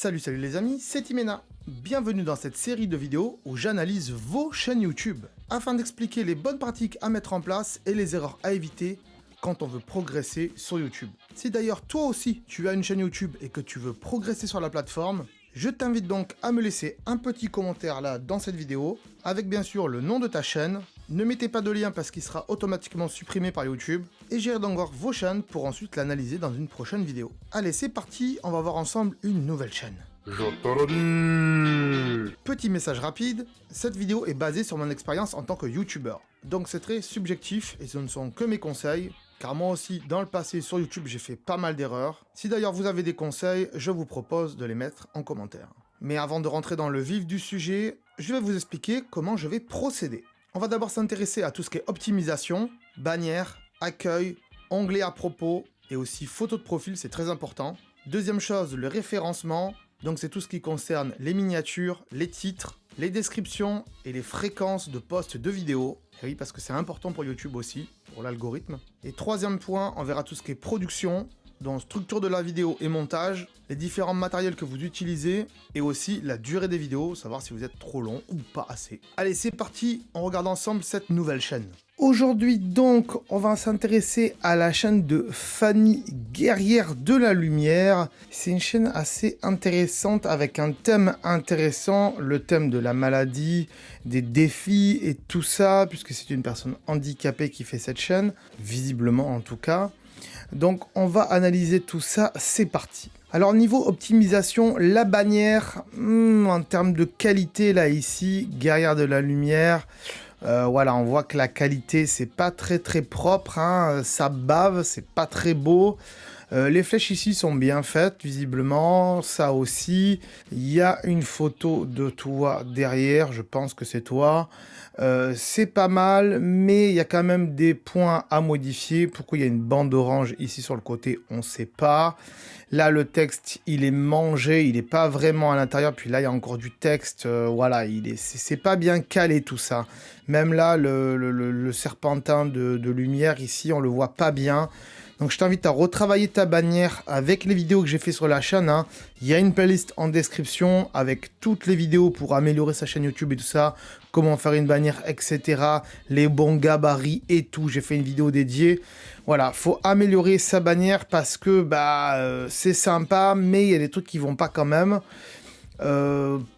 Salut les amis, c'est Timena. Bienvenue dans cette série de vidéos où j'analyse vos chaînes YouTube afin d'expliquer les bonnes pratiques à mettre en place et les erreurs à éviter quand on veut progresser sur YouTube. Si d'ailleurs toi aussi tu as une chaîne YouTube et que tu veux progresser sur la plateforme, je t'invite donc à me laisser un petit commentaire là dans cette vidéo avec bien sûr le nom de ta chaîne. Ne mettez pas de lien parce qu'il sera automatiquement supprimé par YouTube et j'irai donc voir vos chaînes pour ensuite l'analyser dans une prochaine vidéo. Allez, c'est parti, on va voir ensemble une nouvelle chaîne. Je te le dis. Petit message rapide, cette vidéo est basée sur mon expérience en tant que YouTuber. Donc c'est très subjectif et ce ne sont que mes conseils, car moi aussi dans le passé sur YouTube j'ai fait pas mal d'erreurs. Si d'ailleurs vous avez des conseils, je vous propose de les mettre en commentaire. Mais avant de rentrer dans le vif du sujet, je vais vous expliquer comment je vais procéder. On va d'abord s'intéresser à tout ce qui est optimisation, bannière, accueil, onglet à propos et aussi photo de profil, c'est très important. Deuxième chose, le référencement, donc c'est tout ce qui concerne les miniatures, les titres, les descriptions et les fréquences de posts de vidéos. Et oui, parce que c'est important pour YouTube aussi, pour l'algorithme. Et troisième point, on verra tout ce qui est production, donc structure de la vidéo et montage, les différents matériels que vous utilisez, et aussi la durée des vidéos, savoir si vous êtes trop long ou pas assez. Allez, c'est parti, on regarde ensemble cette nouvelle chaîne. Aujourd'hui donc, on va s'intéresser à la chaîne de Fanny Guerrière de la Lumière. C'est une chaîne assez intéressante avec un thème intéressant, le thème de la maladie, des défis et tout ça, puisque c'est une personne handicapée qui fait cette chaîne, visiblement en tout cas. Donc on va analyser tout ça, c'est parti. Alors niveau optimisation, la bannière, en termes de qualité là ici, Guerrière de la Lumière, voilà, on voit que la qualité c'est pas très propre, hein, ça bave, c'est pas très beau. Les flèches ici sont bien faites, visiblement, ça aussi. Il y a une photo de toi derrière, je pense que c'est toi. C'est pas mal, mais il y a quand même des points à modifier. Pourquoi il y a une bande orange ici sur le côté, on ne sait pas. Là, le texte, il est mangé, il n'est pas vraiment à l'intérieur. Puis là, il y a encore du texte. Voilà, c'est pas bien calé tout ça. Même là, le serpentin de lumière ici, on le voit pas bien. Donc je t'invite à retravailler ta bannière avec les vidéos que j'ai fait sur la chaîne, hein. Il y a une playlist en description avec toutes les vidéos pour améliorer sa chaîne YouTube et tout ça, comment faire une bannière, etc. Les bons gabarits et tout, j'ai fait une vidéo dédiée. Voilà, faut améliorer sa bannière parce que c'est sympa, mais il y a des trucs qui vont pas quand même.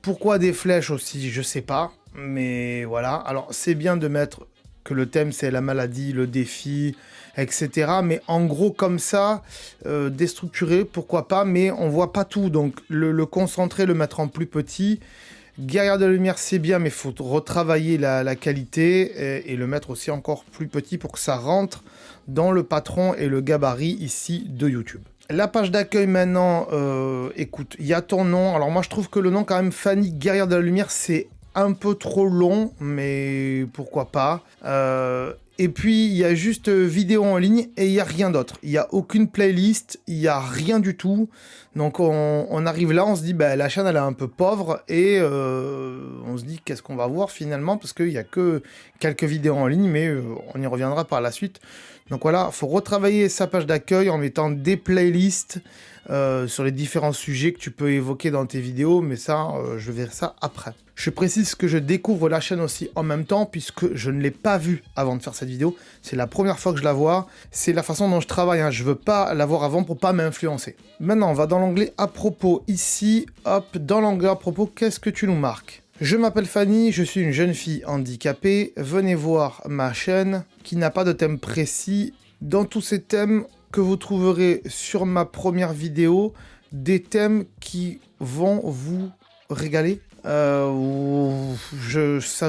Pourquoi des flèches aussi, je sais pas, mais voilà. Alors c'est bien de mettre que le thème c'est la maladie, le défi, etc. Mais en gros comme ça, déstructuré, pourquoi pas, mais on voit pas tout. Donc le concentrer, le mettre en plus petit. Guerrière de la Lumière c'est bien, mais il faut retravailler la qualité et le mettre aussi encore plus petit pour que ça rentre dans le patron et le gabarit ici de YouTube. La page d'accueil maintenant, écoute, il y a ton nom. Alors moi je trouve que le nom quand même Fanny Guerrière de la Lumière c'est un peu trop long, mais pourquoi pas. Et puis, il y a juste vidéo en ligne et il n'y a rien d'autre. Il n'y a aucune playlist, il n'y a rien du tout. Donc, on arrive là, on se dit, la chaîne, elle est un peu pauvre. Et on se dit, qu'est-ce qu'on va voir finalement? Parce qu'il n'y a que quelques vidéos en ligne, mais on y reviendra par la suite. Donc voilà, il faut retravailler sa page d'accueil en mettant des playlists sur les différents sujets que tu peux évoquer dans tes vidéos. Mais ça, je verrai ça après. Je précise que je découvre la chaîne aussi en même temps puisque je ne l'ai pas vue avant de faire cette vidéo. C'est la première fois que je la vois. C'est la façon dont je travaille, hein. Je veux pas la voir avant pour pas m'influencer. Maintenant, on va dans l'onglet à propos. Ici, hop, dans l'onglet à propos, qu'est-ce que tu nous marques? Je m'appelle Fanny, je suis une jeune fille handicapée. Venez voir ma chaîne qui n'a pas de thème précis. Dans tous ces thèmes que vous trouverez sur ma première vidéo, des thèmes qui vont vous régaler. Ça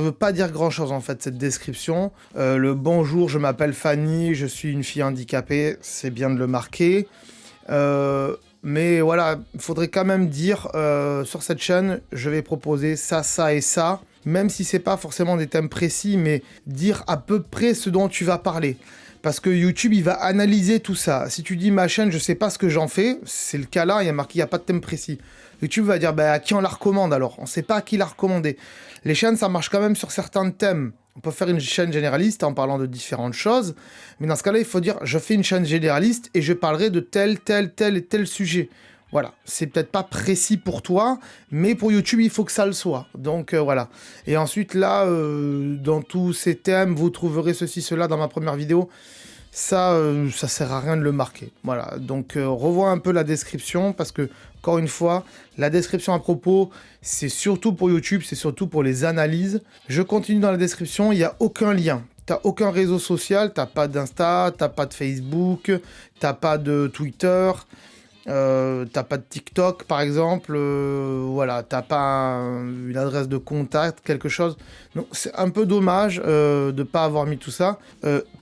veut pas dire grand chose en fait cette description. Le bonjour, je m'appelle Fanny, je suis une fille handicapée, c'est bien de le marquer. Mais voilà, il faudrait quand même dire sur cette chaîne, je vais proposer ça, ça et ça. Même si c'est pas forcément des thèmes précis, mais dire à peu près ce dont tu vas parler. Parce que YouTube, il va analyser tout ça. Si tu dis ma chaîne, je sais pas ce que j'en fais, c'est le cas là, il y a marqué, il n'y a pas de thème précis. YouTube va dire, à qui on la recommande alors? On sait pas à qui la recommander. Les chaînes, ça marche quand même sur certains thèmes. On peut faire une chaîne généraliste en parlant de différentes choses, mais dans ce cas-là, il faut dire, je fais une chaîne généraliste et je parlerai de tel et tel sujet. Voilà, c'est peut-être pas précis pour toi, mais pour YouTube, il faut que ça le soit. Donc voilà. Et ensuite, là, dans tous ces thèmes, vous trouverez ceci, cela dans ma première vidéo. Ça sert à rien de le marquer. Voilà, donc revois un peu la description, parce que, encore une fois, la description à propos, c'est surtout pour YouTube, c'est surtout pour les analyses. Je continue dans la description, il n'y a aucun lien. T'as aucun réseau social, t'as pas d'Insta, t'as pas de Facebook, t'as pas de Twitter, t'as pas de TikTok par exemple, voilà, t'as pas une adresse de contact, quelque chose. Donc c'est un peu dommage de pas avoir mis tout ça.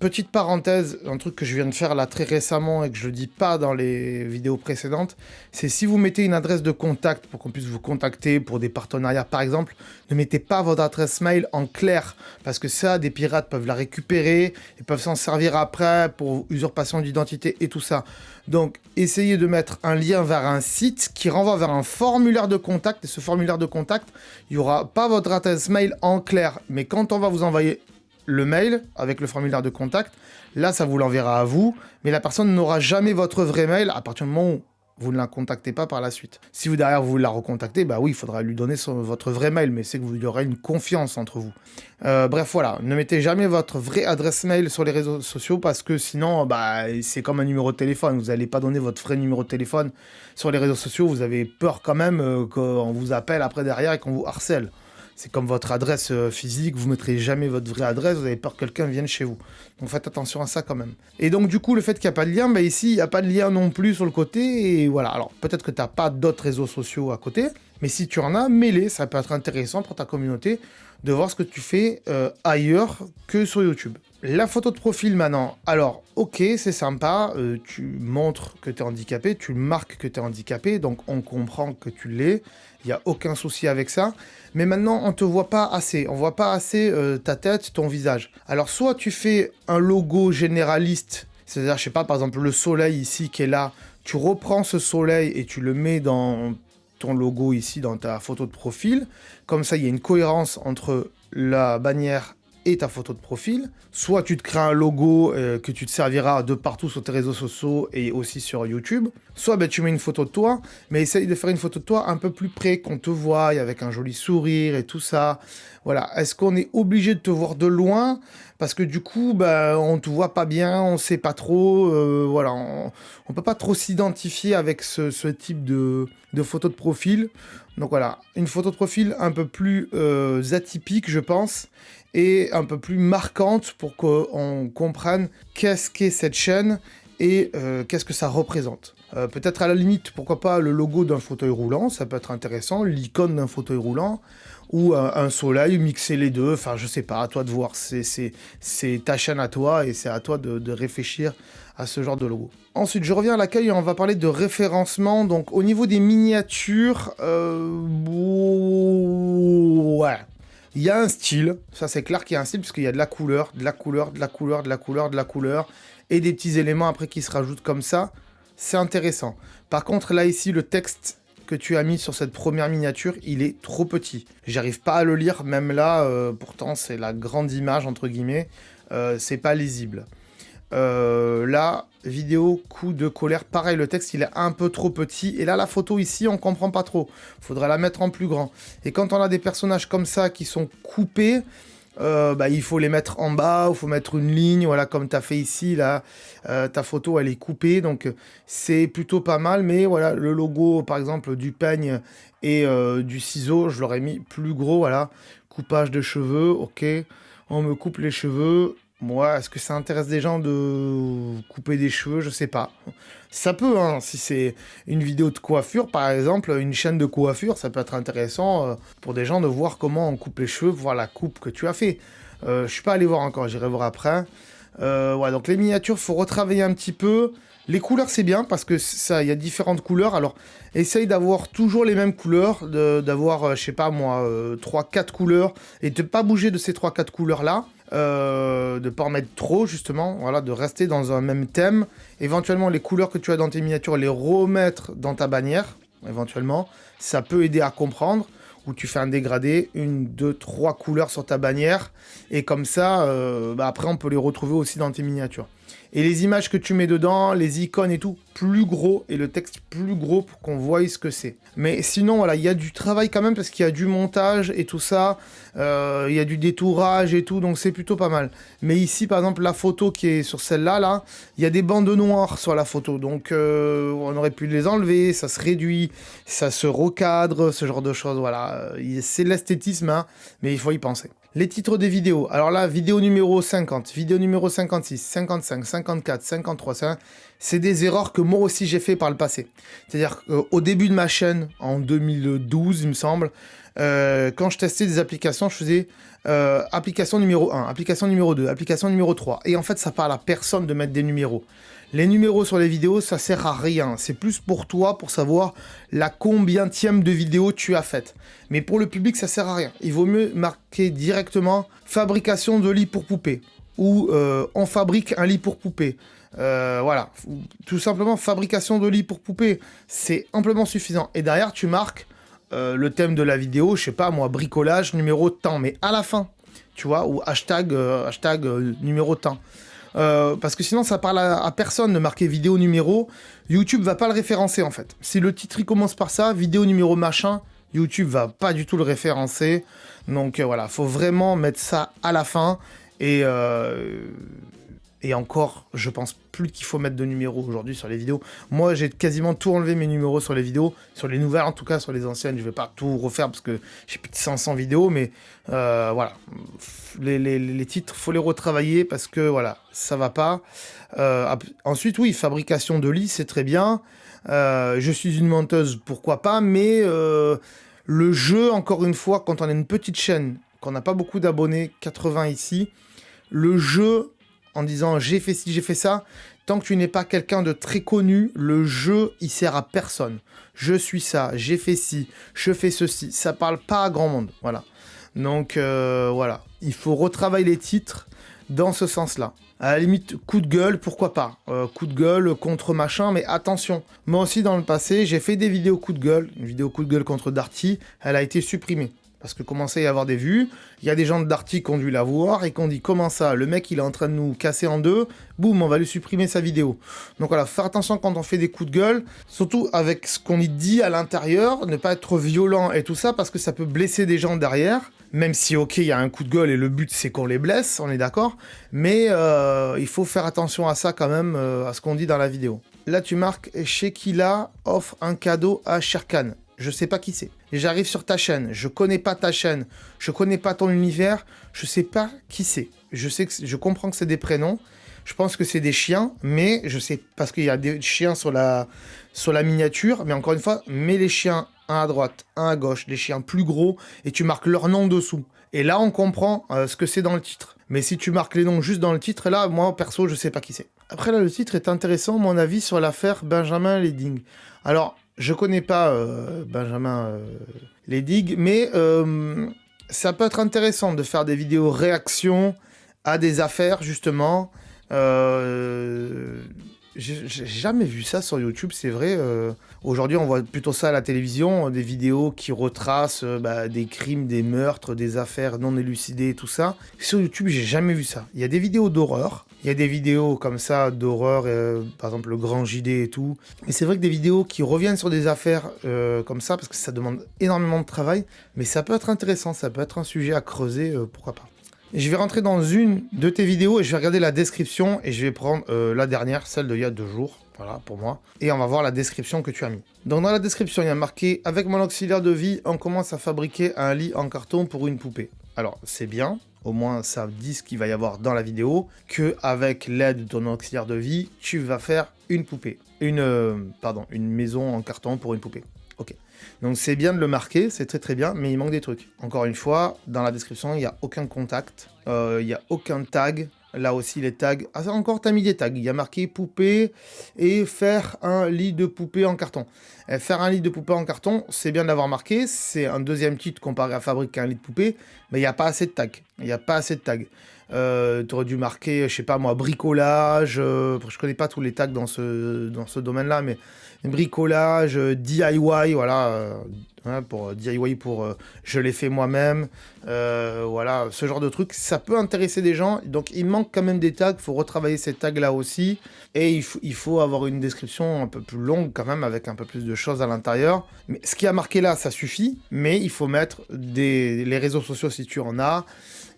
Petite parenthèse, un truc que je viens de faire là très récemment et que je dis pas dans les vidéos précédentes, c'est si vous mettez une adresse de contact pour qu'on puisse vous contacter pour des partenariats par exemple, ne mettez pas votre adresse mail en clair, parce que ça, des pirates peuvent la récupérer et peuvent s'en servir après pour usurpation d'identité et tout ça. Donc, essayez de mettre un lien vers un site qui renvoie vers un formulaire de contact. Et ce formulaire de contact, il n'y aura pas votre adresse mail en clair. Mais quand on va vous envoyer le mail avec le formulaire de contact, là, ça vous l'enverra à vous. Mais la personne n'aura jamais votre vrai mail à partir du moment où vous ne la contactez pas par la suite. Si vous derrière vous la recontactez, bah oui, il faudra lui donner votre vrai mail, mais c'est que il y aura une confiance entre vous. Bref, voilà, ne mettez jamais votre vraie adresse mail sur les réseaux sociaux, parce que sinon, bah, c'est comme un numéro de téléphone. Vous n'allez pas donner votre vrai numéro de téléphone sur les réseaux sociaux. Vous avez peur quand même qu'on vous appelle après derrière et qu'on vous harcèle. C'est comme votre adresse physique, vous ne mettrez jamais votre vraie adresse, vous avez peur que quelqu'un vienne chez vous. Donc faites attention à ça quand même. Et donc du coup, le fait qu'il n'y a pas de lien, bah ici, il n'y a pas de lien non plus sur le côté, et voilà. Alors peut-être que tu n'as pas d'autres réseaux sociaux à côté, mais si tu en as, mets-les, ça peut être intéressant pour ta communauté de voir ce que tu fais ailleurs que sur YouTube. La photo de profil maintenant, alors ok, c'est sympa, tu montres que tu es handicapé, tu marques que tu es handicapé, donc on comprend que tu l'es, il n'y a aucun souci avec ça, mais maintenant on te voit pas assez, on voit pas assez ta tête, ton visage. Alors soit tu fais un logo généraliste, c'est-à-dire je sais pas, par exemple le soleil ici qui est là, tu reprends ce soleil et tu le mets dans ton logo ici, dans ta photo de profil, comme ça il y a une cohérence entre la bannière et ta photo de profil. Soit tu te crées un logo que tu te serviras de partout sur tes réseaux sociaux et aussi sur YouTube. Soit ben, tu mets une photo de toi, mais essaye de faire une photo de toi un peu plus près, qu'on te voie, avec un joli sourire et tout ça. Voilà. Est-ce qu'on est obligé de te voir de loin? Parce que du coup, ben, on te voit pas bien, on sait pas trop. Voilà, on peut pas trop s'identifier avec ce type de photo de profil. Donc voilà, une photo de profil un peu plus atypique, je pense, et un peu plus marquante pour qu'on comprenne qu'est-ce qu'est cette chaîne et qu'est-ce que ça représente. Peut-être à la limite, pourquoi pas le logo d'un fauteuil roulant, ça peut être intéressant, l'icône d'un fauteuil roulant, ou un soleil, mixer les deux, enfin je sais pas, à toi de voir, c'est ta chaîne à toi, et c'est à toi de réfléchir à ce genre de logo. Ensuite, je reviens à l'accueil et on va parler de référencement. Donc au niveau des miniatures, ouais. Il y a un style, ça c'est clair qu'il y a un style, parce qu'il y a de la couleur, de la couleur, de la couleur, de la couleur, de la couleur, et des petits éléments après qui se rajoutent comme ça. C'est intéressant. Par contre, là ici, le texte que tu as mis sur cette première miniature, il est trop petit. J'arrive pas à le lire, même là, pourtant c'est la grande image, entre guillemets, c'est pas lisible. Là, vidéo, coup de colère, pareil, le texte il est un peu trop petit, et là la photo ici on comprend pas trop, faudrait la mettre en plus grand. Et quand on a des personnages comme ça qui sont coupés, bah, il faut les mettre en bas, il faut mettre une ligne, voilà, comme tu as fait ici, là, ta photo elle est coupée, donc c'est plutôt pas mal, mais voilà, le logo par exemple du peigne et du ciseau, je l'aurais mis plus gros, voilà, coupage de cheveux, ok, on me coupe les cheveux. Moi, est-ce que ça intéresse des gens de couper des cheveux? Je sais pas. Ça peut, hein, si c'est une vidéo de coiffure, par exemple, une chaîne de coiffure, ça peut être intéressant pour des gens de voir comment on coupe les cheveux, voir la coupe que tu as fait. Je suis pas allé voir encore, j'irai voir après. Ouais, donc les miniatures, faut retravailler un petit peu. Les couleurs, c'est bien, parce que ça, il y a différentes couleurs. Alors, essaye d'avoir toujours les mêmes couleurs, d'avoir, je sais pas moi, 3-4 couleurs, et de pas bouger de ces 3-4 couleurs-là. De pas en mettre trop, justement, voilà, de rester dans un même thème. Éventuellement, les couleurs que tu as dans tes miniatures, les remettre dans ta bannière, éventuellement. Ça peut aider à comprendre. Où tu fais un dégradé, 1, 2, 3 couleurs sur ta bannière, et comme ça, bah après on peut les retrouver aussi dans tes miniatures. Et les images que tu mets dedans, les icônes et tout, plus gros, et le texte plus gros pour qu'on voie ce que c'est. Mais sinon, voilà, il y a du travail quand même, parce qu'il y a du montage et tout ça, il y a du détourage et tout, donc c'est plutôt pas mal. Mais ici, par exemple, la photo qui est sur celle-là, là, il y a des bandes noires sur la photo, donc on aurait pu les enlever, ça se réduit, ça se recadre, ce genre de choses, voilà. C'est l'esthétisme, hein, mais il faut y penser. Les titres des vidéos. Alors là, vidéo numéro 50, vidéo numéro 56, 55, 54, 53, c'est des erreurs que moi aussi j'ai fait par le passé. C'est-à-dire qu'au début de ma chaîne, en 2012, il me semble, quand je testais des applications, je faisais application numéro 1, application numéro 2, application numéro 3. Et en fait, ça parle à personne de mettre des numéros. Les numéros sur les vidéos, ça sert à rien. C'est plus pour toi, pour savoir la combienième de vidéos tu as faite. Mais pour le public, ça sert à rien. Il vaut mieux marquer directement fabrication de lit pour poupée. Ou on fabrique un lit pour poupée. Voilà. Tout simplement, fabrication de lit pour poupée. C'est amplement suffisant. Et derrière, tu marques le thème de la vidéo, je sais pas moi, bricolage, numéro temps. Mais à la fin, tu vois, ou hashtag numéro temps. Parce que sinon ça parle à personne de marquer vidéo numéro. YouTube va pas le référencer en fait. Si le titre il commence par ça, vidéo numéro machin, YouTube va pas du tout le référencer. Donc voilà, faut vraiment mettre ça à la fin. Et encore, je pense plus qu'il faut mettre de numéros aujourd'hui sur les vidéos. Moi, j'ai quasiment tout enlevé mes numéros sur les vidéos. Sur les nouvelles, en tout cas, sur les anciennes, je vais pas tout refaire parce que j'ai plus de 500 vidéos. Mais voilà, les titres, faut les retravailler parce que voilà, ça va pas. Ensuite, oui, fabrication de lit, c'est très bien. Je suis une menteuse, pourquoi pas. Mais le jeu, encore une fois, quand on a une petite chaîne, qu'on n'a pas beaucoup d'abonnés, 80 ici, le jeu... en disant j'ai fait ci, j'ai fait ça, tant que tu n'es pas quelqu'un de très connu, le jeu, il sert à personne. Je suis ça, j'ai fait ci, je fais ceci, ça parle pas à grand monde, voilà. Donc voilà, il faut retravailler les titres dans ce sens-là. À la limite, coup de gueule, pourquoi pas. Coup de gueule contre machin, mais attention. Moi aussi, dans le passé, j'ai fait des vidéos coup de gueule. Une vidéo coup de gueule contre Darty, elle a été supprimée. Parce que commençait à y avoir des vues, il y a des gens de Darty qui ont dû la voir et qui ont dit comment ça, le mec il est en train de nous casser en deux, boum, on va lui supprimer sa vidéo. Donc voilà, faire attention quand on fait des coups de gueule, surtout avec ce qu'on y dit à l'intérieur, ne pas être violent et tout ça, parce que ça peut blesser des gens derrière, même si ok, il y a un coup de gueule et le but c'est qu'on les blesse, on est d'accord, mais il faut faire attention à ça quand même, à ce qu'on dit dans la vidéo. Là tu marques, Shekila offre un cadeau à Sherkan. Je sais pas qui c'est. J'arrive sur ta chaîne, je connais pas ta chaîne, je connais pas ton univers, je sais pas qui c'est. Je comprends que c'est des prénoms, je pense que c'est des chiens, mais je sais, parce qu'il y a des chiens sur la miniature, mais encore une fois, mets les chiens un à droite, un à gauche, des chiens plus gros, et tu marques leur nom dessous. Et là, on comprend ce que c'est dans le titre. Mais si tu marques les noms juste dans le titre, là, moi, perso, je sais pas qui c'est. Après, là, le titre est intéressant, mon avis sur l'affaire Benjamin Leding. Alors, je connais pas Benjamin Leding, mais ça peut être intéressant de faire des vidéos réactions à des affaires, justement. J'ai jamais vu ça sur YouTube, c'est vrai. Aujourd'hui, on voit plutôt ça à la télévision, des vidéos qui retracent des crimes, des meurtres, des affaires non élucidées, tout ça. Sur YouTube, j'ai jamais vu ça. Il y a des vidéos d'horreur, il y a des vidéos comme ça d'horreur, par exemple le Grand JD et tout. Mais c'est vrai que des vidéos qui reviennent sur des affaires comme ça, parce que ça demande énormément de travail, mais ça peut être intéressant, ça peut être un sujet à creuser, pourquoi pas. Et je vais rentrer dans une de tes vidéos et je vais regarder la description et je vais prendre la dernière, celle d'il y a 2 jours, voilà, pour moi. Et on va voir la description que tu as mis. Donc dans la description, il y a marqué « Avec mon auxiliaire de vie, on commence à fabriquer un lit en carton pour une poupée ». Alors, c'est bien, au moins ça dit ce qu'il va y avoir dans la vidéo, qu'avec l'aide de ton auxiliaire de vie, tu vas faire une poupée. Une maison en carton pour une poupée. Ok. Donc c'est bien de le marquer, c'est très très bien, mais il manque des trucs. Encore une fois, dans la description, il n'y a aucun contact, il n'y a aucun tag. Là aussi, les tags... Ah, encore, t'as mis des tags. Il y a marqué poupée et faire un lit de poupée en carton. Et faire un lit de poupée en carton, c'est bien de l'avoir marqué. C'est un deuxième titre comparé à fabriquer un lit de poupée, mais il n'y a pas assez de tags. Il n'y a pas assez de tags. Tu aurais dû marquer, je sais pas moi, bricolage. Je connais pas tous les tags dans ce domaine-là, mais bricolage, DIY, voilà. Pour DIY, pour je l'ai fait moi-même. Voilà, ce genre de truc, ça peut intéresser des gens. Donc, il manque quand même des tags. Il faut retravailler ces tags-là aussi. Et il faut avoir une description un peu plus longue quand même, avec un peu plus de choses à l'intérieur. Mais ce qui a marqué là, ça suffit. Mais il faut mettre les réseaux sociaux si tu en as.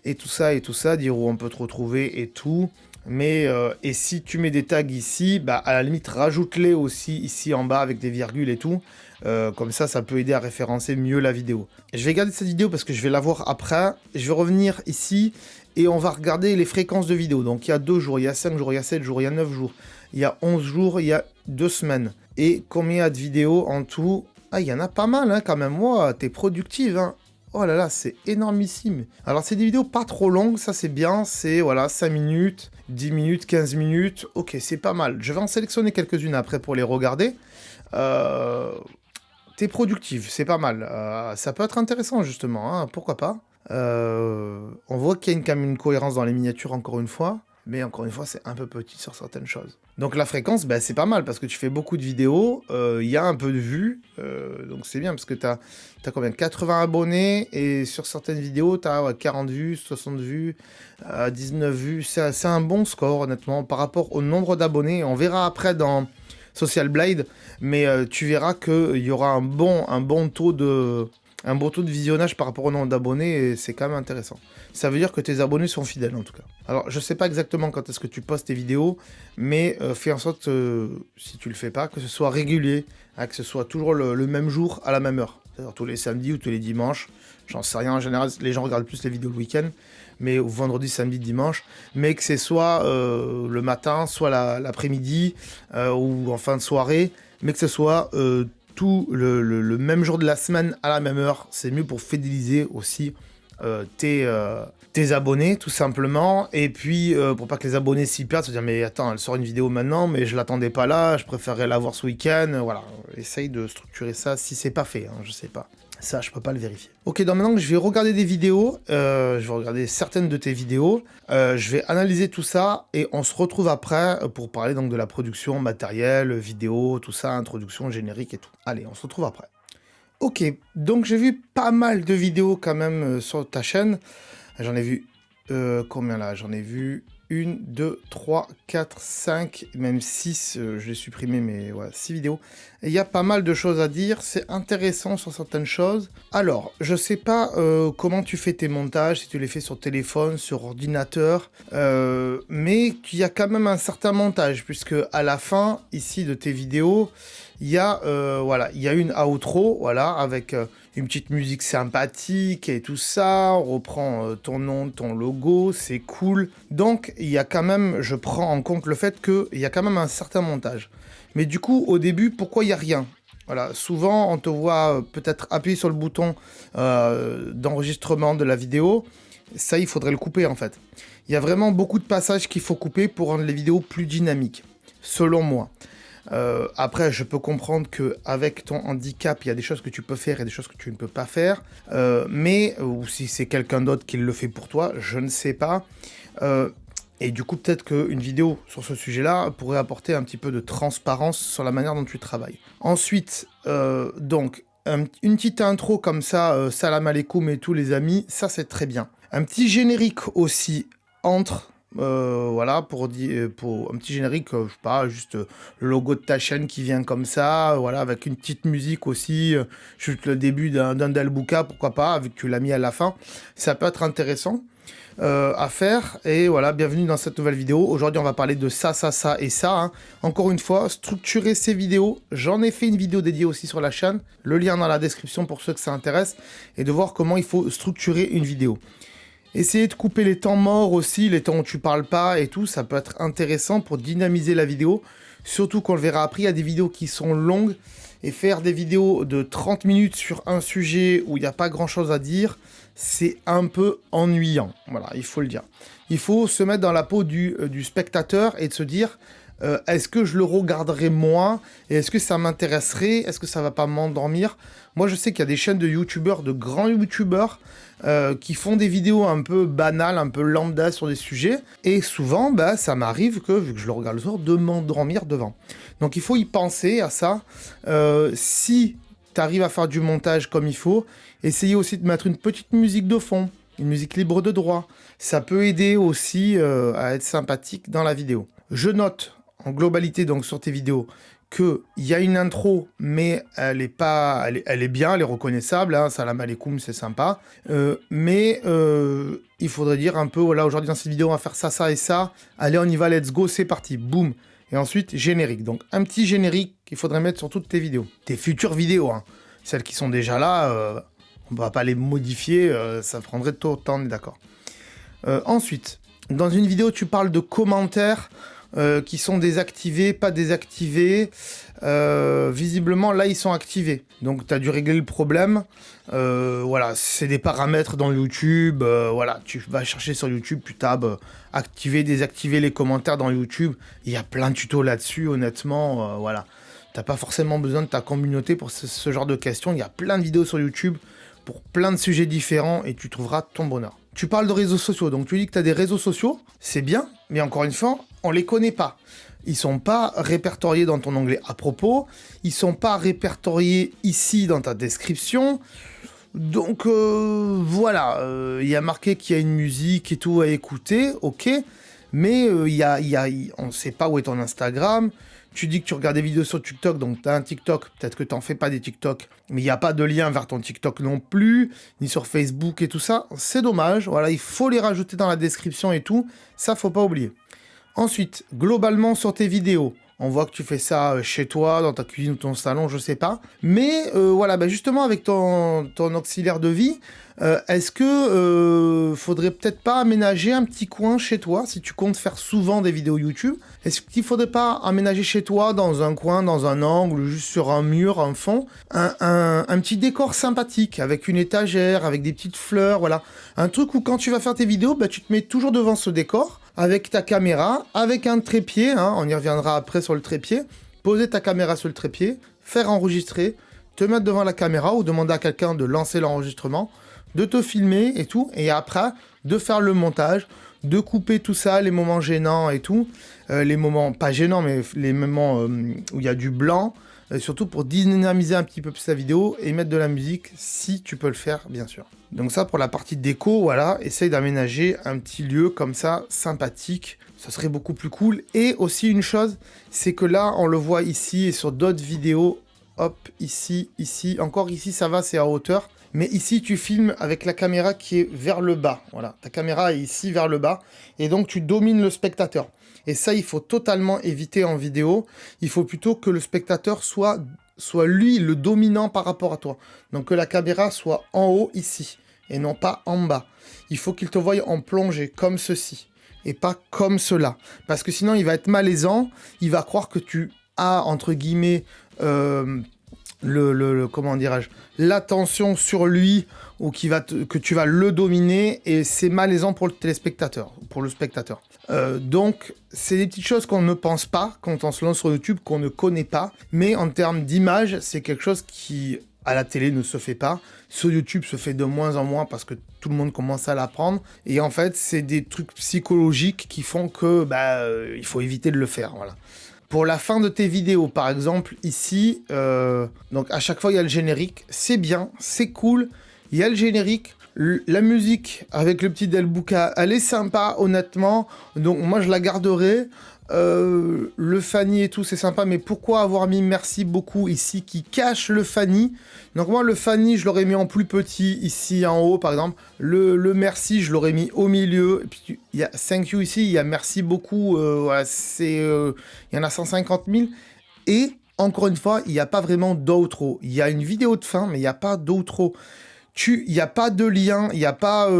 Et tout ça, dire où on peut te retrouver et tout. Mais et si tu mets des tags ici, bah à la limite rajoute-les aussi ici en bas avec des virgules et tout. Comme ça peut aider à référencer mieux la vidéo. Je vais garder cette vidéo parce que je vais la voir après. Je vais revenir ici et on va regarder les fréquences de vidéos. Donc il y a 2 jours, il y a 5 jours, il y a 7 jours, il y a 9 jours, il y a 11 jours, il y a 2 semaines. Et combien il y a de vidéos en tout? Ah, il y en a pas mal hein, quand même. Moi, t'es productive hein. Oh là là, c'est énormissime. Alors, c'est des vidéos pas trop longues, ça c'est bien. C'est, voilà, 5 minutes, 10 minutes, 15 minutes. Ok, c'est pas mal. Je vais en sélectionner quelques-unes après pour les regarder. T'es productive, c'est pas mal. Ça peut être intéressant, justement, hein, pourquoi pas. On voit qu'il y a quand même une cohérence dans les miniatures, encore une fois. Mais encore une fois, c'est un peu petit sur certaines choses. Donc la fréquence, bah, c'est pas mal, parce que tu fais beaucoup de vidéos, il y a un peu de vues, donc c'est bien, parce que t'as combien? 80 abonnés, et sur certaines vidéos, t'as 40 vues, 60 vues, 19 vues. C'est un bon score, honnêtement, par rapport au nombre d'abonnés. On verra après dans Social Blade, mais tu verras qu'il y aura un bon taux de visionnage par rapport au nombre d'abonnés, et c'est quand même intéressant. Ça veut dire que tes abonnés sont fidèles, en tout cas. Alors, je sais pas exactement quand est-ce que tu postes tes vidéos, mais fais en sorte, si tu le fais pas, que ce soit régulier, hein, que ce soit toujours le même jour, à la même heure. C'est-à-dire tous les samedis ou tous les dimanches. J'en sais rien, en général, les gens regardent plus les vidéos le week-end, mais vendredi, samedi, dimanche. Mais que ce soit le matin, soit l'après-midi, ou en fin de soirée, mais que ce soit tout le même jour de la semaine à la même heure. C'est mieux pour fidéliser aussi tes abonnés, tout simplement. Et puis, pour pas que les abonnés s'y perdent, se dire, mais attends, elle sort une vidéo maintenant, mais je l'attendais pas là, je préférerais la voir ce week-end. Voilà, essaye de structurer ça si c'est pas fait, hein, je sais pas. Ça, je peux pas le vérifier. Ok, donc maintenant que je vais regarder des vidéos, je vais regarder certaines de tes vidéos, je vais analyser tout ça et on se retrouve après pour parler donc de la production, matériel, vidéo, tout ça, introduction, générique et tout. Allez, on se retrouve après. Ok, donc j'ai vu pas mal de vidéos quand même sur ta chaîne. J'en ai vu combien là? J'en ai vu 1, 2, 3, 4, 5, même 6, je l'ai supprimé, mais voilà, 6 vidéos. Et il y a pas mal de choses à dire, c'est intéressant sur certaines choses. Alors, je sais pas comment tu fais tes montages, si tu les fais sur téléphone, sur ordinateur, mais il y a quand même un certain montage, puisque à la fin, ici, de tes vidéos, il y a, voilà, il y a une outro, voilà, avec une petite musique sympathique et tout ça, on reprend ton nom, ton logo, c'est cool. Donc, il y a quand même, je prends en compte le fait qu'il y a quand même un certain montage. Mais du coup, au début, pourquoi il n'y a rien? Voilà, souvent, on te voit peut-être appuyer sur le bouton d'enregistrement de la vidéo. Ça, il faudrait le couper, en fait. Il y a vraiment beaucoup de passages qu'il faut couper pour rendre les vidéos plus dynamiques, selon moi. Après, je peux comprendre qu'avec ton handicap, il y a des choses que tu peux faire et des choses que tu ne peux pas faire. Mais, ou si c'est quelqu'un d'autre qui le fait pour toi, je ne sais pas. Et du coup, peut-être qu'une vidéo sur ce sujet-là pourrait apporter un petit peu de transparence sur la manière dont tu travailles. Ensuite, donc, une petite intro comme ça, salam alaikum et tous les amis, ça c'est très bien. Un petit générique aussi entre... voilà, pour un petit générique, je sais pas, juste le logo de ta chaîne qui vient comme ça, voilà, avec une petite musique aussi, juste le début d'un Dalbuka, pourquoi pas, vu que tu l'as mis à la fin, ça peut être intéressant à faire. Et voilà, bienvenue dans cette nouvelle vidéo. Aujourd'hui, on va parler de ça et ça, hein. Encore une fois, structurer ces vidéos, j'en ai fait une vidéo dédiée aussi sur la chaîne, le lien dans la description pour ceux que ça intéresse, et de voir comment il faut structurer une vidéo. Essayez de couper les temps morts aussi, les temps où tu parles pas et tout, ça peut être intéressant pour dynamiser la vidéo. Surtout qu'on le verra après, il y a des vidéos qui sont longues, et faire des vidéos de 30 minutes sur un sujet où il n'y a pas grand chose à dire, c'est un peu ennuyant. Voilà, il faut le dire. Il faut se mettre dans la peau du spectateur et de se dire, Est-ce que je le regarderai moins? Et est-ce que ça m'intéresserait? Est-ce que ça va pas m'endormir? Moi, je sais qu'il y a des chaînes de youtubeurs, de grands youtubeurs, qui font des vidéos un peu banales, un peu lambda sur des sujets. Et souvent, bah, ça m'arrive que, vu que je le regarde le soir, de m'endormir devant. Donc il faut y penser à ça. Si tu arrives à faire du montage comme il faut, essayez aussi de mettre une petite musique de fond, une musique libre de droit. Ça peut aider aussi à être sympathique dans la vidéo. Je note en globalité donc sur tes vidéos qu'il y a une intro, mais elle est bien, elle est reconnaissable, hein, salam alaikum, c'est sympa. Mais il faudrait dire un peu, voilà, aujourd'hui dans cette vidéo, on va faire ça, ça et ça. Allez, on y va, let's go, c'est parti, boum. Et ensuite, générique. Donc, un petit générique qu'il faudrait mettre sur toutes tes vidéos. Tes futures vidéos, hein. Celles qui sont déjà là, on ne va pas les modifier, ça prendrait trop de temps, on est d'accord. Ensuite, dans une vidéo, tu parles de commentaires qui sont désactivés, pas désactivés. Visiblement, là, ils sont activés. Donc, tu as dû régler le problème. Voilà, c'est des paramètres dans YouTube. Voilà, tu vas chercher sur YouTube, tu tapes activer, désactiver les commentaires dans YouTube. Il y a plein de tutos là-dessus, honnêtement. Voilà, t'as pas forcément besoin de ta communauté pour ce genre de questions. Il y a plein de vidéos sur YouTube pour plein de sujets différents et tu trouveras ton bonheur. Tu parles de réseaux sociaux, donc tu dis que tu as des réseaux sociaux, c'est bien, mais encore une fois, on les connaît pas. Ils sont pas répertoriés dans ton onglet à propos, ils sont pas répertoriés ici dans ta description. Donc voilà, il y a marqué qu'il y a une musique et tout à écouter, ok, mais on ne sait pas où est ton Instagram. Tu dis que tu regardes des vidéos sur TikTok, donc tu as un TikTok, peut-être que tu n'en fais pas des TikTok, mais il n'y a pas de lien vers ton TikTok non plus, ni sur Facebook et tout ça. C'est dommage, voilà, il faut les rajouter dans la description et tout, ça faut pas oublier. Ensuite, globalement sur tes vidéos, on voit que tu fais ça chez toi, dans ta cuisine ou ton salon, je sais pas. Mais voilà, bah justement avec ton auxiliaire de vie, est-ce que faudrait peut-être pas aménager un petit coin chez toi, si tu comptes faire souvent des vidéos YouTube? Est-ce qu'il faudrait pas aménager chez toi, dans un coin, dans un angle, juste sur un mur, un fond, un petit décor sympathique, avec une étagère, avec des petites fleurs, voilà. Un truc où quand tu vas faire tes vidéos, bah, tu te mets toujours devant ce décor, avec ta caméra, avec un trépied, hein, on y reviendra après sur le trépied, poser ta caméra sur le trépied, faire enregistrer, te mettre devant la caméra ou demander à quelqu'un de lancer l'enregistrement, de te filmer et tout, et après, de faire le montage, de couper tout ça, les moments gênants et tout, les moments pas gênants, mais les moments où il y a du blanc, surtout pour dynamiser un petit peu plus la vidéo et mettre de la musique, si tu peux le faire, bien sûr. Donc ça, pour la partie déco, voilà, essaye d'aménager un petit lieu comme ça, sympathique, ça serait beaucoup plus cool. Et aussi une chose, c'est que là, on le voit ici et sur d'autres vidéos, hop, ici, encore ici, ça va, c'est à hauteur. Mais ici, tu filmes avec la caméra qui est vers le bas. Voilà, ta caméra est ici vers le bas. Et donc, tu domines le spectateur. Et ça, il faut totalement éviter en vidéo. Il faut plutôt que le spectateur soit lui le dominant par rapport à toi. Donc, que la caméra soit en haut ici et non pas en bas. Il faut qu'il te voie en plongée, comme ceci. Et pas comme cela. Parce que sinon, il va être malaisant. Il va croire que tu as, entre guillemets... comment dirais-je, l'attention sur lui ou que tu vas le dominer et c'est malaisant pour le téléspectateur, pour le spectateur. Donc, c'est des petites choses qu'on ne pense pas quand on se lance sur YouTube, qu'on ne connaît pas, mais en termes d'image, c'est quelque chose qui, à la télé, ne se fait pas. Sur YouTube, se fait de moins en moins parce que tout le monde commence à l'apprendre. Et en fait, c'est des trucs psychologiques qui font que, il faut éviter de le faire, voilà. Pour la fin de tes vidéos, par exemple, ici, donc à chaque fois, il y a le générique. C'est bien, c'est cool. Il y a le générique. La musique avec le petit Delbouka, elle est sympa, honnêtement. Donc moi, je la garderai. Le Fanny et tout, c'est sympa. Mais pourquoi avoir mis merci beaucoup ici qui cache le Fanny? Donc moi, le Fanny, je l'aurais mis en plus petit ici en haut, par exemple. Le merci, je l'aurais mis au milieu. Et puis, il y a thank you ici, il y a merci beaucoup. Voilà, il y en a 150 000. Et encore une fois, il n'y a pas vraiment d'outro. Il y a une vidéo de fin, mais il n'y a pas d'outro. Il n'y a pas de lien, il n'y a pas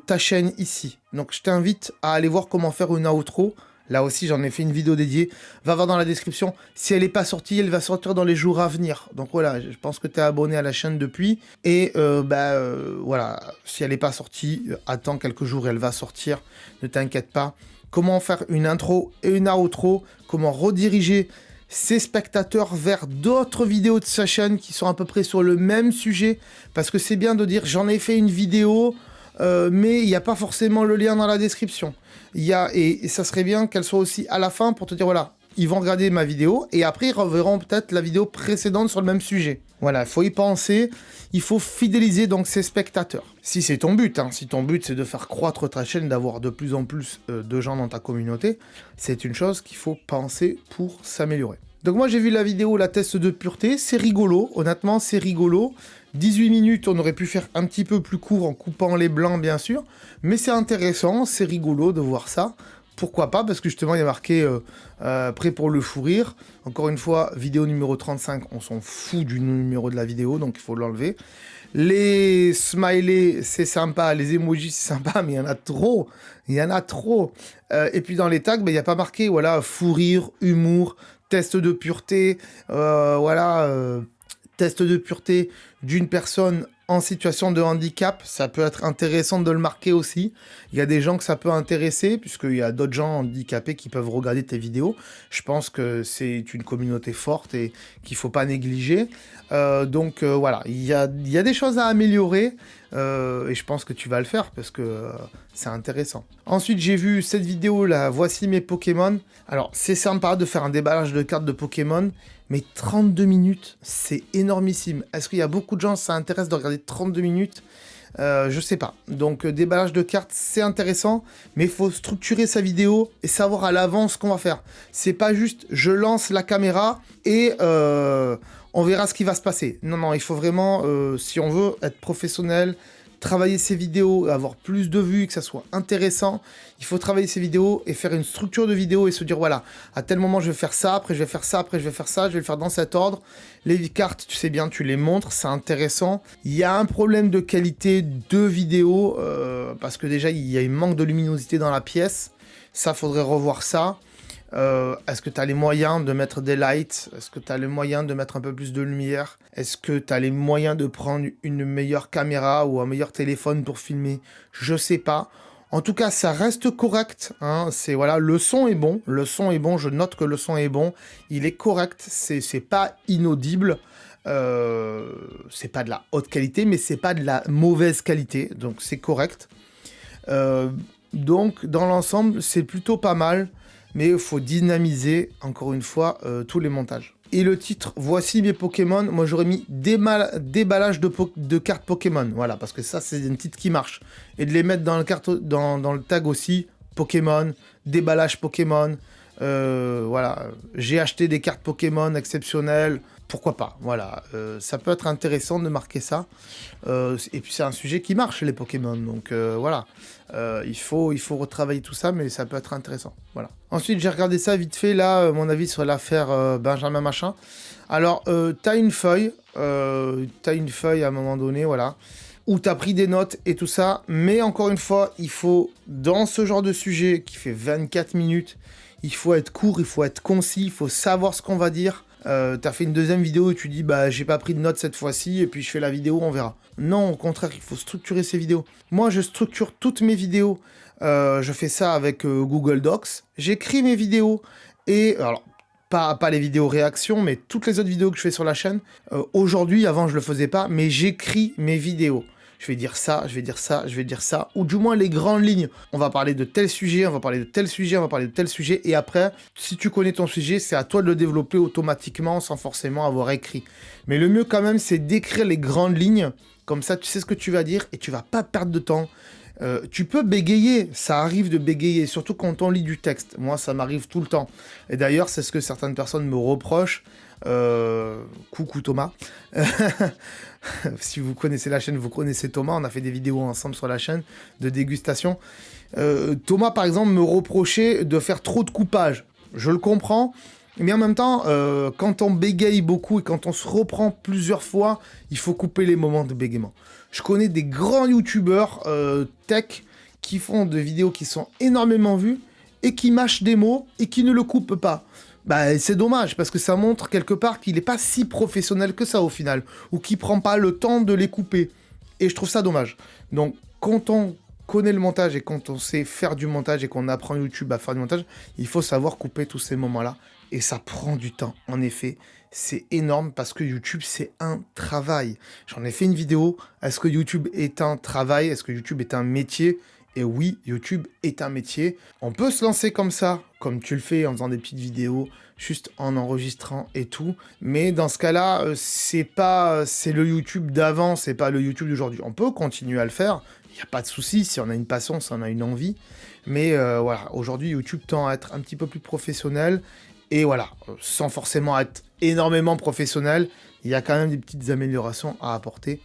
ta chaîne ici. Donc je t'invite à aller voir comment faire une outro. Là aussi, j'en ai fait une vidéo dédiée. Va voir dans la description. Si elle n'est pas sortie, elle va sortir dans les jours à venir. Donc voilà, je pense que tu es abonné à la chaîne depuis. Et voilà, si elle n'est pas sortie, attends quelques jours, elle va sortir. Ne t'inquiète pas. comment faire une intro et une outro, comment rediriger ses spectateurs vers d'autres vidéos de sa chaîne qui sont à peu près sur le même sujet, parce que c'est bien de dire j'en ai fait une vidéo, mais il n'y a pas forcément le lien dans la description. Et ça serait bien qu'elle soit aussi à la fin pour te dire voilà, ils vont regarder ma vidéo et après ils reverront peut-être la vidéo précédente sur le même sujet. Voilà, il faut y penser, il faut fidéliser donc ses spectateurs. Si c'est ton but, si ton but c'est de faire croître ta chaîne, d'avoir de plus en plus de gens dans ta communauté, c'est une chose qu'il faut penser pour s'améliorer. Donc moi j'ai vu la vidéo, la test de pureté, c'est rigolo, honnêtement c'est rigolo. 18 minutes, on aurait pu faire un petit peu plus court en coupant les blancs bien sûr, mais c'est intéressant, c'est rigolo de voir ça. Pourquoi pas, parce que justement il y a marqué prêt pour le fou rire. Encore une fois, vidéo numéro 35, on s'en fout du numéro de la vidéo, donc il faut l'enlever. Les smileys, c'est sympa, les emojis, c'est sympa, mais il y en a trop. Il y en a trop. Et puis dans les tags, il n'y a pas marqué, voilà, fou rire, humour, test de pureté, test de pureté d'une personne en situation de handicap, ça peut être intéressant de le marquer aussi. Il y a des gens que ça peut intéresser, puisqu'il y a d'autres gens handicapés qui peuvent regarder tes vidéos. Je pense que c'est une communauté forte et qu'il ne faut pas négliger. Voilà, il y a des choses à améliorer et je pense que tu vas le faire parce que c'est intéressant. Ensuite, j'ai vu cette vidéo là, voici mes Pokémon. Alors, c'est sympa de faire un déballage de cartes de Pokémon, mais 32 minutes, c'est énormissime. Est-ce qu'il y a beaucoup de gens, ça intéresse de regarder 32 minutes? Je sais pas. Donc, déballage de cartes, c'est intéressant, mais il faut structurer sa vidéo et savoir à l'avance ce qu'on va faire. C'est pas juste, je lance la caméra et on verra ce qui va se passer. Non, non, il faut vraiment, si on veut être professionnel, travailler ses vidéos, avoir plus de vues, que ça soit intéressant, il faut travailler ses vidéos et faire une structure de vidéo et se dire voilà, à tel moment je vais faire ça, après je vais faire ça, après je vais faire ça, je vais le faire dans cet ordre. Les cartes, tu sais bien, tu les montres, c'est intéressant. Il y a un problème de qualité de vidéo parce que déjà il y a un manque de luminosité dans la pièce. Ça, faudrait revoir ça. Est-ce que tu as les moyens de mettre des lights? Est-ce que tu as les moyens de mettre un peu plus de lumière? Est-ce que tu as les moyens de prendre une meilleure caméra ou un meilleur téléphone pour filmer? Je sais pas. En tout cas, ça reste correct. C'est voilà, le son est bon. Le son est bon. Je note que le son est bon. Il est correct. C'est pas inaudible. C'est pas de la haute qualité, mais c'est pas de la mauvaise qualité. Donc c'est correct. Donc dans l'ensemble, c'est plutôt pas mal. Mais il faut dynamiser, encore une fois, tous les montages. Et le titre, voici mes Pokémon, moi j'aurais mis déballage de cartes Pokémon, voilà, parce que ça c'est un titre qui marche. Et de les mettre dans le tag aussi, Pokémon, déballage Pokémon, voilà, j'ai acheté des cartes Pokémon exceptionnelles, pourquoi pas, voilà, ça peut être intéressant de marquer ça. Et puis c'est un sujet qui marche, les Pokémon, donc voilà. Il faut retravailler tout ça, mais ça peut être intéressant. Voilà. Ensuite, j'ai regardé ça vite fait, là, mon avis sur l'affaire Benjamin Machin. Alors, t'as une feuille à un moment donné, voilà, où t'as pris des notes et tout ça, mais encore une fois, il faut, dans ce genre de sujet qui fait 24 minutes, il faut être court, il faut être concis, il faut savoir ce qu'on va dire. T'as fait une deuxième vidéo et tu dis bah j'ai pas pris de notes cette fois-ci et puis je fais la vidéo, on verra. Non, au contraire, il faut structurer ses vidéos. Moi je structure toutes mes vidéos, je fais ça avec Google Docs, j'écris mes vidéos et alors pas les vidéos réactions mais toutes les autres vidéos que je fais sur la chaîne. Aujourd'hui, avant je le faisais pas, mais j'écris mes vidéos. Je vais dire ça, je vais dire ça, je vais dire ça, ou du moins les grandes lignes. On va parler de tel sujet, on va parler de tel sujet, on va parler de tel sujet, et après, si tu connais ton sujet, c'est à toi de le développer automatiquement sans forcément avoir écrit. Mais le mieux quand même, c'est d'écrire les grandes lignes, comme ça tu sais ce que tu vas dire et tu vas pas perdre de temps. Tu peux bégayer, ça arrive de bégayer, surtout quand on lit du texte. Moi, ça m'arrive tout le temps. Et d'ailleurs, c'est ce que certaines personnes me reprochent. Coucou Thomas. Si vous connaissez la chaîne, vous connaissez Thomas. On a fait des vidéos ensemble sur la chaîne de dégustation. Thomas, par exemple, me reprochait de faire trop de coupage. Je le comprends. Mais en même temps, quand on bégaye beaucoup et quand on se reprend plusieurs fois, il faut couper les moments de bégaiement. Je connais des grands youtubeurs tech qui font des vidéos qui sont énormément vues et qui mâchent des mots et qui ne le coupent pas. Bah, c'est dommage, parce que ça montre quelque part qu'il n'est pas si professionnel que ça au final, ou qu'il prend pas le temps de les couper. Et je trouve ça dommage. Donc, quand on connaît le montage et quand on sait faire du montage et qu'on apprend YouTube à faire du montage, il faut savoir couper tous ces moments-là. Et ça prend du temps, en effet. C'est énorme parce que YouTube, c'est un travail. J'en ai fait une vidéo. Est-ce que YouTube est un travail? Est-ce que YouTube est un métier? Et oui, YouTube est un métier. On peut se lancer comme ça, comme tu le fais en faisant des petites vidéos, juste en enregistrant et tout. Mais dans ce cas-là, c'est le YouTube d'avant, c'est pas le YouTube d'aujourd'hui. On peut continuer à le faire. Il n'y a pas de souci si on a une passion, si on a une envie. Mais voilà, aujourd'hui, YouTube tend à être un petit peu plus professionnel. Et voilà, sans forcément être énormément professionnel, il y a quand même des petites améliorations à apporter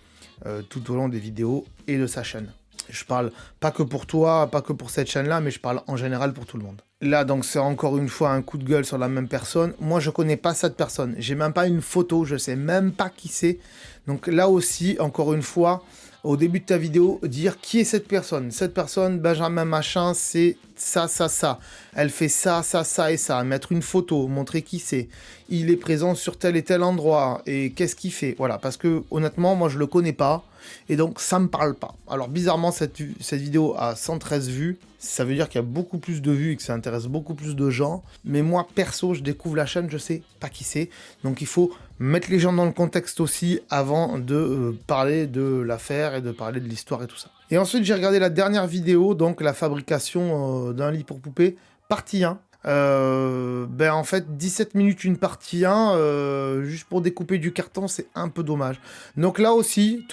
tout au long des vidéos et de sa chaîne. Je parle pas que pour toi, pas que pour cette chaîne-là, mais je parle en général pour tout le monde. Là, donc, c'est encore une fois un coup de gueule sur la même personne. Moi, je connais pas cette personne. J'ai même pas une photo, je sais même pas qui c'est. Donc là aussi, encore une fois, au début de ta vidéo, dire qui est cette personne. Cette personne, Benjamin Machin, c'est ça, ça, ça. Elle fait ça, ça, ça et ça. Mettre une photo, montrer qui c'est. Il est présent sur tel et tel endroit. Et qu'est-ce qu'il fait? Voilà, parce que honnêtement, moi, je le connais pas. Et donc, ça me parle pas. Alors, bizarrement, cette vidéo a 113 vues. Ça veut dire qu'il y a beaucoup plus de vues et que ça intéresse beaucoup plus de gens. Mais moi, perso, je découvre la chaîne, je sais pas qui c'est. Donc, il faut mettre les gens dans le contexte aussi avant de parler de l'affaire et de parler de l'histoire et tout ça. Et ensuite, j'ai regardé la dernière vidéo, donc la fabrication d'un lit pour poupée, partie 1. En fait, 17 minutes une partie 1, juste pour découper du carton, c'est un peu dommage. Donc là aussi,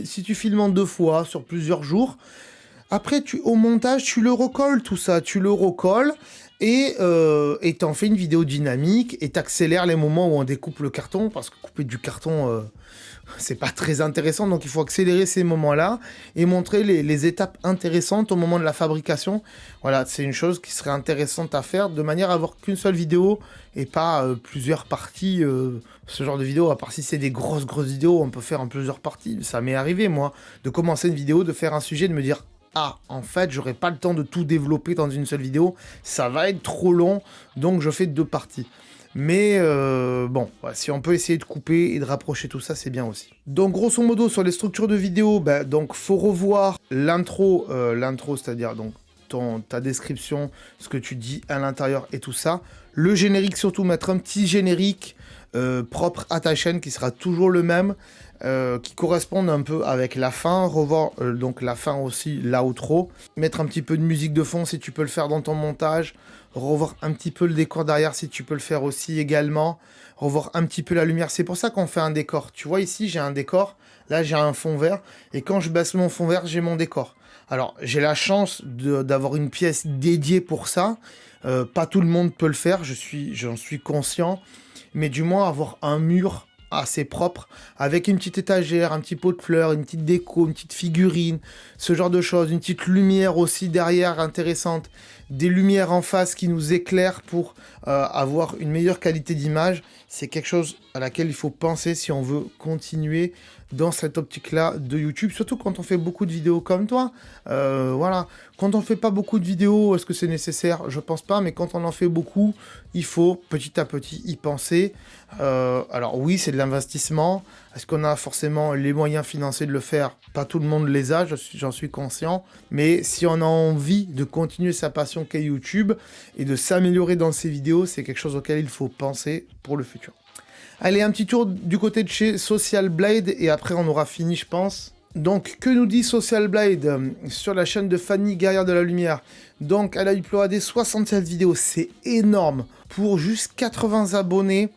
si tu filmes en 2 fois sur plusieurs jours, après, au montage, tu le recolles, tout ça. Tu le recolles et t'en fais une vidéo dynamique et t'accélères les moments où on découpe le carton, parce que couper du carton, c'est pas très intéressant. Donc, il faut accélérer ces moments-là et montrer les étapes intéressantes au moment de la fabrication. Voilà, c'est une chose qui serait intéressante à faire de manière à avoir qu'une seule vidéo et pas plusieurs parties. Ce genre de vidéo, à part si c'est des grosses vidéos, on peut faire en plusieurs parties. Ça m'est arrivé, moi, de commencer une vidéo, de faire un sujet, de me dire... Ah, en fait, j'aurai pas le temps de tout développer dans une seule vidéo, ça va être trop long, donc je fais 2 parties. Mais bon, ouais, si on peut essayer de couper et de rapprocher tout ça, c'est bien aussi. Donc grosso modo, sur les structures de vidéo, donc faut revoir l'intro, c'est-à-dire donc ta description, ce que tu dis à l'intérieur et tout ça. Le générique, surtout mettre un petit générique propre à ta chaîne qui sera toujours le même. Qui correspondent un peu avec la fin, revoir donc la fin aussi, l'outro, mettre un petit peu de musique de fond si tu peux le faire dans ton montage, revoir un petit peu le décor derrière si tu peux le faire aussi également, revoir un petit peu la lumière, c'est pour ça qu'on fait un décor. Tu vois ici j'ai un décor, là j'ai un fond vert, et quand je baisse mon fond vert, j'ai mon décor. Alors j'ai la chance d'avoir une pièce dédiée pour ça, pas tout le monde peut le faire, j'en suis conscient, mais du moins avoir un mur assez propre, avec une petite étagère, un petit pot de fleurs, une petite déco, une petite figurine, ce genre de choses, une petite lumière aussi derrière intéressante, des lumières en face qui nous éclairent pour avoir une meilleure qualité d'image, c'est quelque chose à laquelle il faut penser si on veut continuer dans cette optique-là de YouTube, surtout quand on fait beaucoup de vidéos comme toi. Voilà, quand on fait pas beaucoup de vidéos, est-ce que c'est nécessaire? Je pense pas, mais quand on en fait beaucoup, il faut petit à petit y penser. Alors oui, c'est de l'investissement. Est-ce qu'on a forcément les moyens financiers de le faire? Pas tout le monde les a, j'en suis conscient. Mais si on a envie de continuer sa passion qu'est YouTube et de s'améliorer dans ses vidéos, c'est quelque chose auquel il faut penser pour le futur. Allez, un petit tour du côté de chez Social Blade et après on aura fini, je pense. Donc, que nous dit Social Blade sur la chaîne de Fanny Guerrière de la Lumière? Donc, elle a uploadé 67 vidéos, c'est énorme. Pour juste 80 abonnés,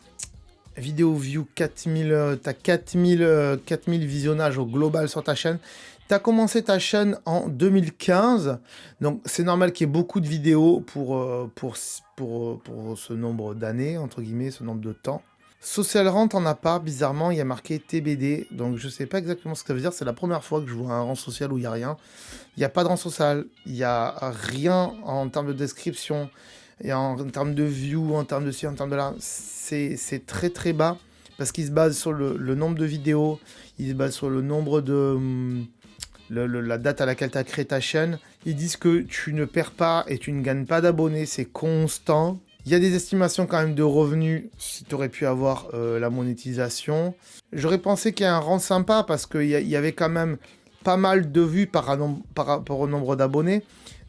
vidéo view 4000, t'as 4000 visionnages au global sur ta chaîne. T'as commencé ta chaîne en 2015, donc c'est normal qu'il y ait beaucoup de vidéos pour ce nombre d'années, entre guillemets, ce nombre de temps. Social Rant en a pas, bizarrement, il y a marqué TBD, donc je sais pas exactement ce que ça veut dire, c'est la première fois que je vois un rang social où il n'y a rien. Il n'y a pas de rang social, il n'y a rien en termes de description, et en termes de view, en termes de ci, en termes de là, c'est très très bas, parce qu'il se base sur le nombre de vidéos, il se base sur le nombre de... la date à laquelle tu as créé ta chaîne. Ils disent que tu ne perds pas et tu ne gagnes pas d'abonnés, c'est constant. Il y a des estimations quand même de revenus si tu aurais pu avoir la monétisation. J'aurais pensé qu'il y a un rang sympa parce qu'il y avait quand même pas mal de vues par rapport au nombre d'abonnés.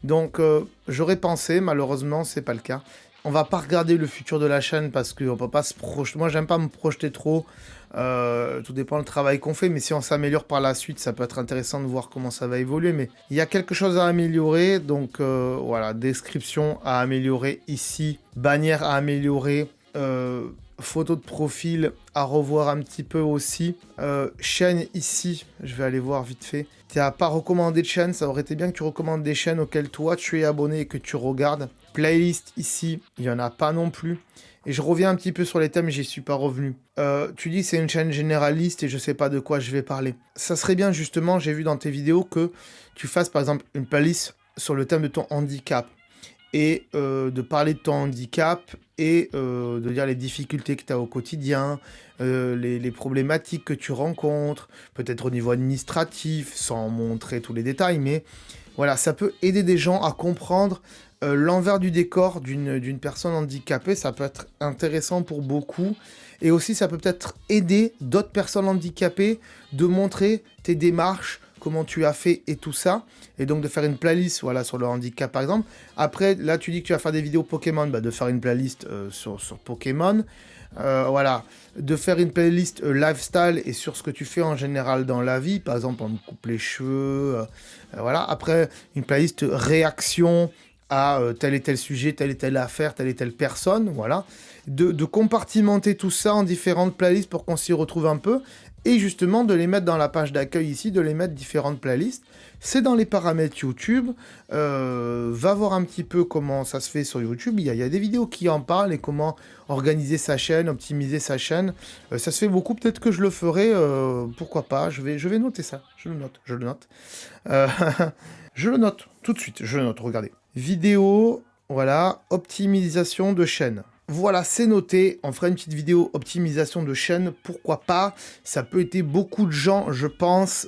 Donc j'aurais pensé, malheureusement c'est pas le cas. On va pas regarder le futur de la chaîne parce qu'on peut pas se projeter. Moi j'aime pas me projeter trop. Tout dépend du travail qu'on fait, mais si on s'améliore par la suite, ça peut être intéressant de voir comment ça va évoluer. Mais il y a quelque chose à améliorer, donc voilà, description à améliorer ici, bannière à améliorer, photo de profil à revoir un petit peu aussi, chaîne ici, je vais aller voir vite fait. Tu n'as pas recommandé de chaîne, ça aurait été bien que tu recommandes des chaînes auxquelles toi tu es abonné et que tu regardes. Playlist ici, il n'y en a pas non plus. Et je reviens un petit peu sur les thèmes, j'y suis pas revenu. Tu dis que c'est une chaîne généraliste et je sais pas de quoi je vais parler. Ça serait bien justement, j'ai vu dans tes vidéos que tu fasses par exemple une playlist sur le thème de ton handicap. Et de parler de ton handicap et de dire les difficultés que tu as au quotidien, les problématiques que tu rencontres, peut-être au niveau administratif, sans montrer tous les détails, mais voilà, ça peut aider des gens à comprendre l'envers du décor d'une personne handicapée, ça peut être intéressant pour beaucoup. Et aussi, ça peut peut-être aider d'autres personnes handicapées de montrer tes démarches, comment tu as fait et tout ça. Et donc de faire une playlist voilà, sur le handicap par exemple. Après, là tu dis que tu vas faire des vidéos Pokémon, bah, de faire une playlist sur Pokémon. Voilà, de faire une playlist lifestyle et sur ce que tu fais en général dans la vie. Par exemple, on me coupe les cheveux. Voilà, après, une playlist réaction à tel et tel sujet, telle et telle affaire, telle et telle personne, voilà. De compartimenter tout ça en différentes playlists pour qu'on s'y retrouve un peu, et justement de les mettre dans la page d'accueil ici, de les mettre différentes playlists. C'est dans les paramètres YouTube, va voir un petit peu comment ça se fait sur YouTube, il y a des vidéos qui en parlent, et comment organiser sa chaîne, optimiser sa chaîne, ça se fait beaucoup, peut-être que je le ferai, pourquoi pas, je vais noter ça, je le note, je le note, tout de suite, je le note, regardez. Vidéo, voilà, optimisation de chaîne. Voilà, c'est noté, on fera une petite vidéo optimisation de chaîne, pourquoi pas, ça peut aider beaucoup de gens, je pense,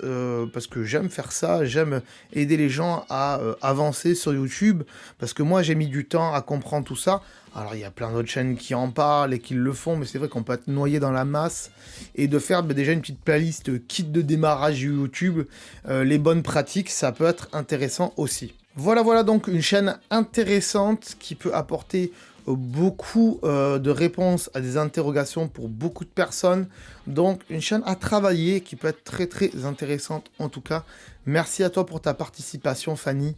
parce que j'aime faire ça, j'aime aider les gens à avancer sur YouTube, parce que moi j'ai mis du temps à comprendre tout ça. Alors il y a plein d'autres chaînes qui en parlent et qui le font, mais c'est vrai qu'on peut être noyé dans la masse, et de faire déjà une petite playlist kit de démarrage YouTube, les bonnes pratiques, ça peut être intéressant aussi. Voilà donc une chaîne intéressante qui peut apporter beaucoup de réponses à des interrogations pour beaucoup de personnes. Donc une chaîne à travailler qui peut être très intéressante en tout cas. Merci à toi pour ta participation Fanny,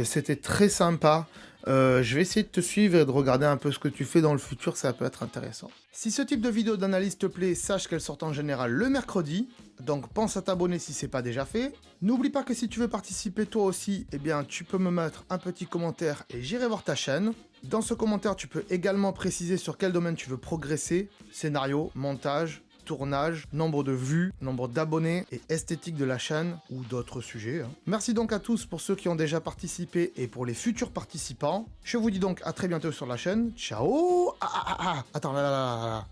c'était très sympa. Je vais essayer de te suivre et de regarder un peu ce que tu fais dans le futur, ça peut être intéressant. Si ce type de vidéo d'analyse te plaît, sache qu'elle sort en général le mercredi, donc pense à t'abonner si c'est pas déjà fait. N'oublie pas que si tu veux participer toi aussi, eh bien tu peux me mettre un petit commentaire et j'irai voir ta chaîne. Dans ce commentaire, tu peux également préciser sur quel domaine tu veux progresser, scénario, montage, tournage, nombre de vues, nombre d'abonnés et esthétique de la chaîne ou d'autres sujets. Merci donc à tous pour ceux qui ont déjà participé et pour les futurs participants. Je vous dis donc à très bientôt sur la chaîne. Ciao. Attends, là.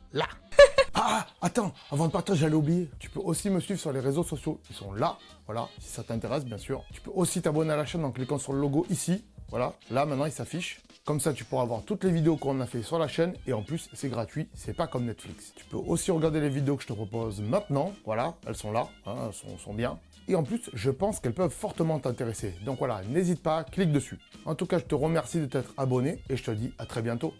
Attends, avant de partir, j'allais oublier. Tu peux aussi me suivre sur les réseaux sociaux. Ils sont là, voilà, si ça t'intéresse, bien sûr. Tu peux aussi t'abonner à la chaîne en cliquant sur le logo ici. Voilà, là maintenant il s'affiche. Comme ça, tu pourras voir toutes les vidéos qu'on a fait sur la chaîne. Et en plus, c'est gratuit, c'est pas comme Netflix. Tu peux aussi regarder les vidéos que je te propose maintenant. Voilà, elles sont là, hein, elles sont bien. Et en plus, je pense qu'elles peuvent fortement t'intéresser. Donc voilà, n'hésite pas, clique dessus. En tout cas, je te remercie de t'être abonné et je te dis à très bientôt.